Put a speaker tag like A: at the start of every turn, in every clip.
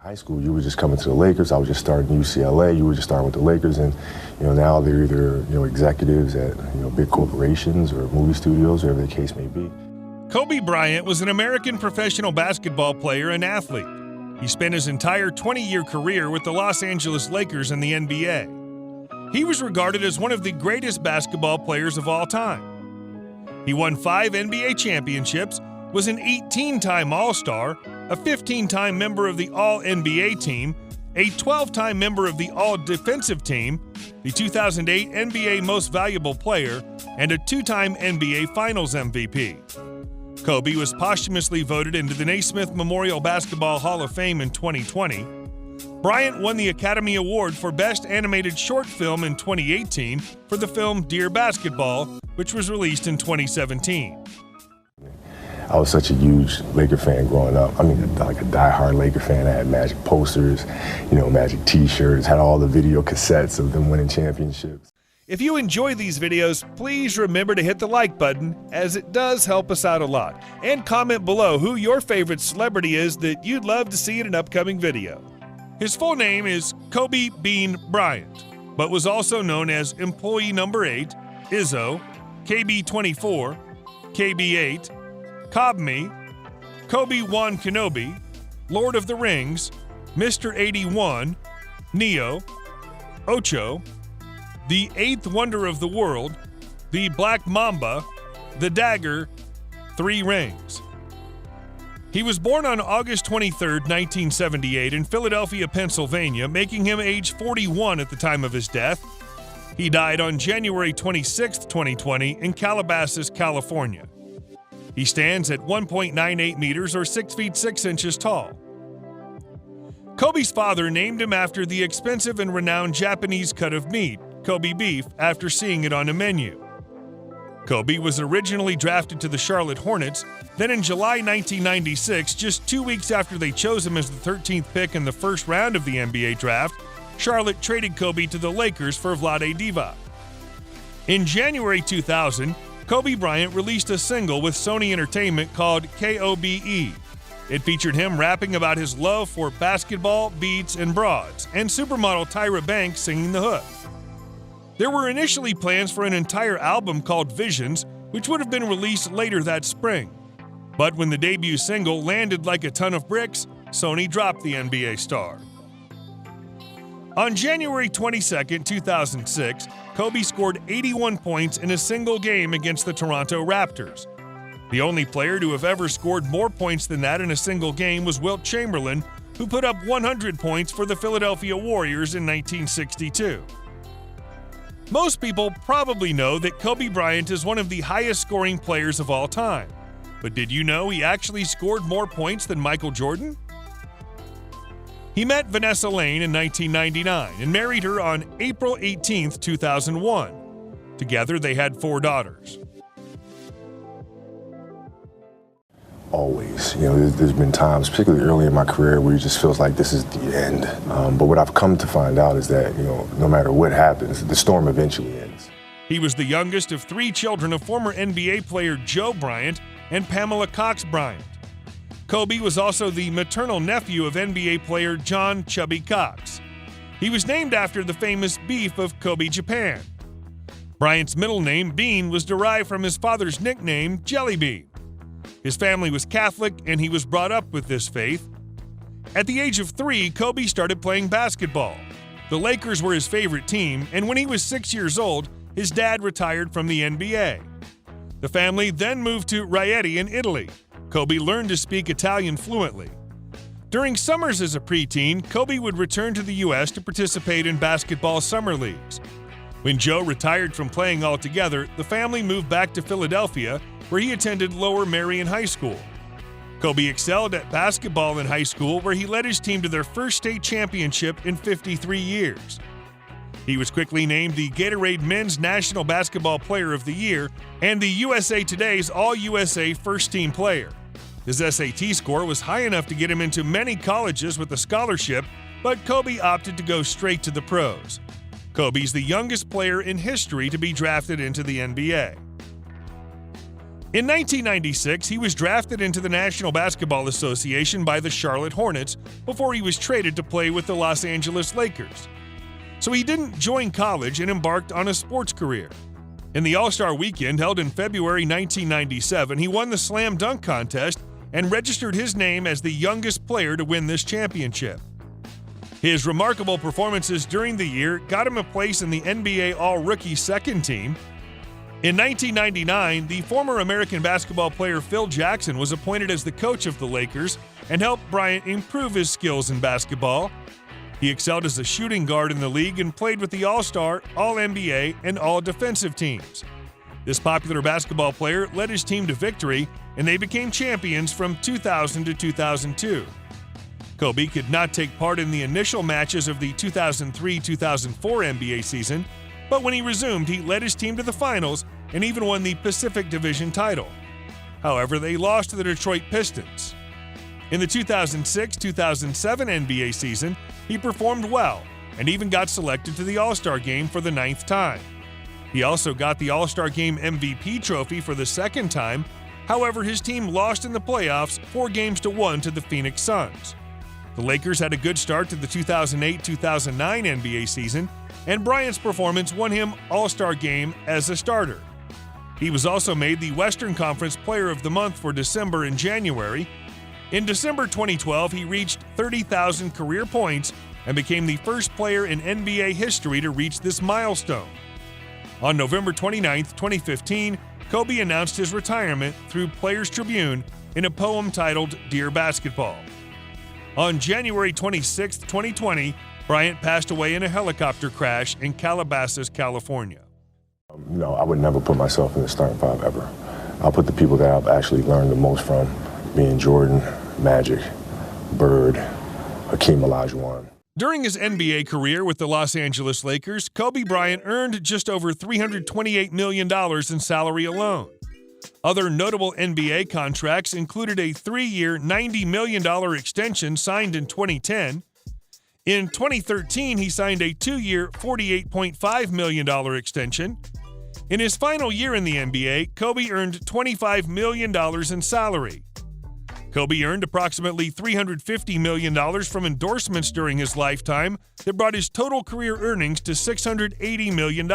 A: High school, you were just coming to the Lakers. I was just starting UCLA. You were just starting with the Lakers, and now they're either executives at big corporations or movie studios, whatever the case may be.
B: Kobe Bryant was an American professional basketball player and athlete. He spent his entire 20-year career with the Los Angeles Lakers in the NBA. He was regarded as one of the greatest basketball players of all time. He won 5 NBA championships, was an 18-time All-Star, a 15-time member of the All-NBA team, a 12-time member of the All-Defensive team, the 2008 NBA Most Valuable Player, and a 2-time NBA Finals MVP. Kobe was posthumously voted into the Naismith Memorial Basketball Hall of Fame in 2020. Bryant won the Academy Award for Best Animated Short Film in 2018 for the film Dear Basketball, which was released in 2017.
A: I was such a huge Laker fan growing up. I mean, like a diehard Laker fan. I had Magic posters, Magic t-shirts, had all the video cassettes of them winning championships.
B: If you enjoy these videos, please remember to hit the like button, as it does help us out a lot. And comment below who your favorite celebrity is that you'd love to see in an upcoming video. His full name is Kobe Bean Bryant, but was also known as Employee Number 8, Izzo, KB24, KB8, Cobb-Me, Kobe-Wan Kenobi, Lord of the Rings, Mr. 81, Neo, Ocho, the Eighth Wonder of the World, the Black Mamba, the Dagger, 3 Rings. He was born on August 23, 1978 in Philadelphia, Pennsylvania, making him age 41 at the time of his death. He died on January 26, 2020 in Calabasas, California. He stands at 1.98 meters or 6 feet 6 inches tall. Kobe's father named him after the expensive and renowned Japanese cut of meat, Kobe beef, after seeing it on a menu. Kobe was originally drafted to the Charlotte Hornets. Then in July 1996, just 2 weeks after they chose him as the 13th pick in the first round of the NBA draft, Charlotte traded Kobe to the Lakers for Vlade Divac. In January 2000, Kobe Bryant released a single with Sony Entertainment called KOBE. It featured him rapping about his love for basketball, beats, and broads, and supermodel Tyra Banks singing the hook. There were initially plans for an entire album called Visions, which would have been released later that spring. But when the debut single landed like a ton of bricks, Sony dropped the NBA star. On January 22, 2006, Kobe scored 81 points in a single game against the Toronto Raptors. The only player to have ever scored more points than that in a single game was Wilt Chamberlain, who put up 100 points for the Philadelphia Warriors in 1962. Most people probably know that Kobe Bryant is one of the highest-scoring players of all time. But did you know he actually scored more points than Michael Jordan? He met Vanessa Lane in 1999 and married her on April 18, 2001. Together, they had 4 daughters.
A: Always. There's been times, particularly early in my career, where it just feels like this is the end. But what I've come to find out is that, no matter what happens, the storm eventually ends.
B: He was the youngest of 3 children of former NBA player Joe Bryant and Pamela Cox Bryant. Kobe was also the maternal nephew of NBA player John Chubby Cox. He was named after the famous beef of Kobe, Japan. Bryant's middle name, Bean, was derived from his father's nickname, Jelly Bean. His family was Catholic, and he was brought up with this faith. At the age of 3, Kobe started playing basketball. The Lakers were his favorite team, and when he was 6 years old, his dad retired from the NBA. The family then moved to Rieti in Italy. Kobe learned to speak Italian fluently. During summers as a preteen, Kobe would return to the U.S. to participate in basketball summer leagues. When Joe retired from playing altogether, the family moved back to Philadelphia, where he attended Lower Merion High School. Kobe excelled at basketball in high school, where he led his team to their first state championship in 53 years. He was quickly named the Gatorade Men's National Basketball Player of the Year and the USA Today's All-USA First Team Player. His SAT score was high enough to get him into many colleges with a scholarship, but Kobe opted to go straight to the pros. Kobe's the youngest player in history to be drafted into the NBA. In 1996, he was drafted into the National Basketball Association by the Charlotte Hornets before he was traded to play with the Los Angeles Lakers. So he didn't join college and embarked on a sports career. In the All-Star Weekend held in February 1997, he won the slam dunk contest and registered his name as the youngest player to win this championship. His remarkable performances during the year got him a place in the NBA All-Rookie second team. In 1999, the former American basketball player Phil Jackson was appointed as the coach of the Lakers and helped Bryant improve his skills in basketball. He excelled as a shooting guard in the league and played with the All-Star, All-NBA, and All-Defensive teams. This popular basketball player led his team to victory, and they became champions from 2000 to 2002. Kobe could not take part in the initial matches of the 2003-2004 NBA season, but when he resumed, he led his team to the finals and even won the Pacific Division title. However, they lost to the Detroit Pistons. In the 2006-2007 NBA season, he performed well and even got selected to the All-Star Game for the 9th time. He also got the All-Star Game MVP trophy for the second time. However, his team lost in the playoffs 4-1 to the Phoenix Suns. The Lakers had a good start to the 2008-2009 NBA season, and Bryant's performance won him All-Star Game as a starter. He was also made the Western Conference Player of the Month for December and January. In December 2012, he reached 30,000 career points and became the first player in NBA history to reach this milestone. On November 29, 2015, Kobe announced his retirement through Players Tribune in a poem titled Dear Basketball. On January 26, 2020, Bryant passed away in a helicopter crash in Calabasas, California.
A: No, I would never put myself in the starting five ever. I'll put the people that I've actually learned the most from, being Jordan, Magic, Bird, Hakeem Olajuwon.
B: During his NBA career with the Los Angeles Lakers, Kobe Bryant earned just over $328 million in salary alone. Other notable NBA contracts included a 3-year, $90 million extension signed in 2010. In 2013, he signed a 2-year, $48.5 million extension. In his final year in the NBA, Kobe earned $25 million in salary. Kobe earned approximately $350 million from endorsements during his lifetime that brought his total career earnings to $680 million.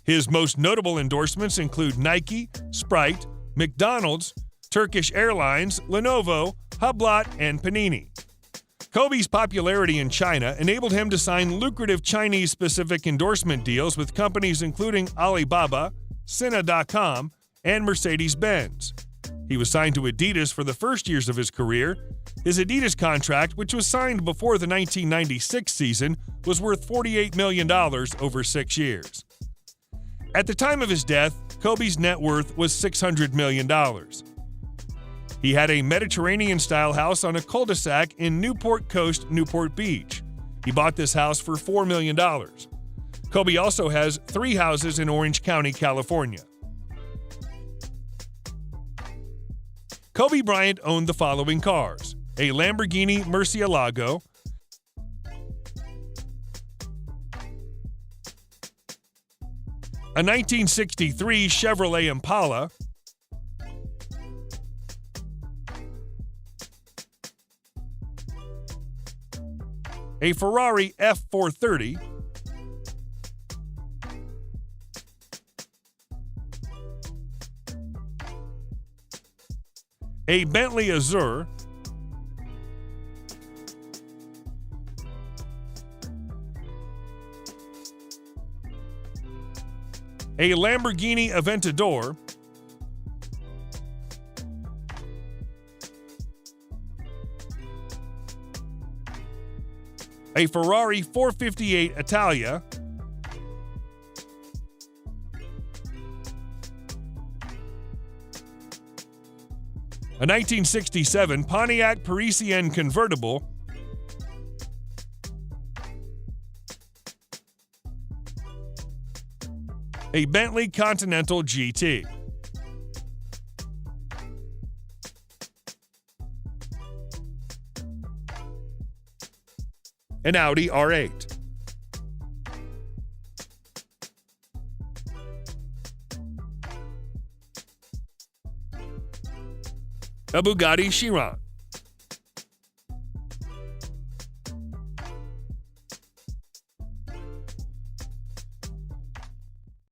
B: His most notable endorsements include Nike, Sprite, McDonald's, Turkish Airlines, Lenovo, Hublot, and Panini. Kobe's popularity in China enabled him to sign lucrative Chinese-specific endorsement deals with companies including Alibaba, Sina.com, and Mercedes-Benz. He was signed to Adidas for the first years of his career. His Adidas contract, which was signed before the 1996 season, was worth $48 million over 6 years. At the time of his death, Kobe's net worth was $600 million. He had a Mediterranean-style house on a cul-de-sac in Newport Coast, Newport Beach. He bought this house for $4 million. Kobe also has 3 houses in Orange County, California. Kobe Bryant owned the following cars: a Lamborghini Murcielago, a 1963 Chevrolet Impala, a Ferrari F430, a Bentley Azure, a Lamborghini Aventador, a Ferrari 458 Italia, a 1967 Pontiac Parisienne convertible, a Bentley Continental GT. An Audi R8. a Bugatti Chiron.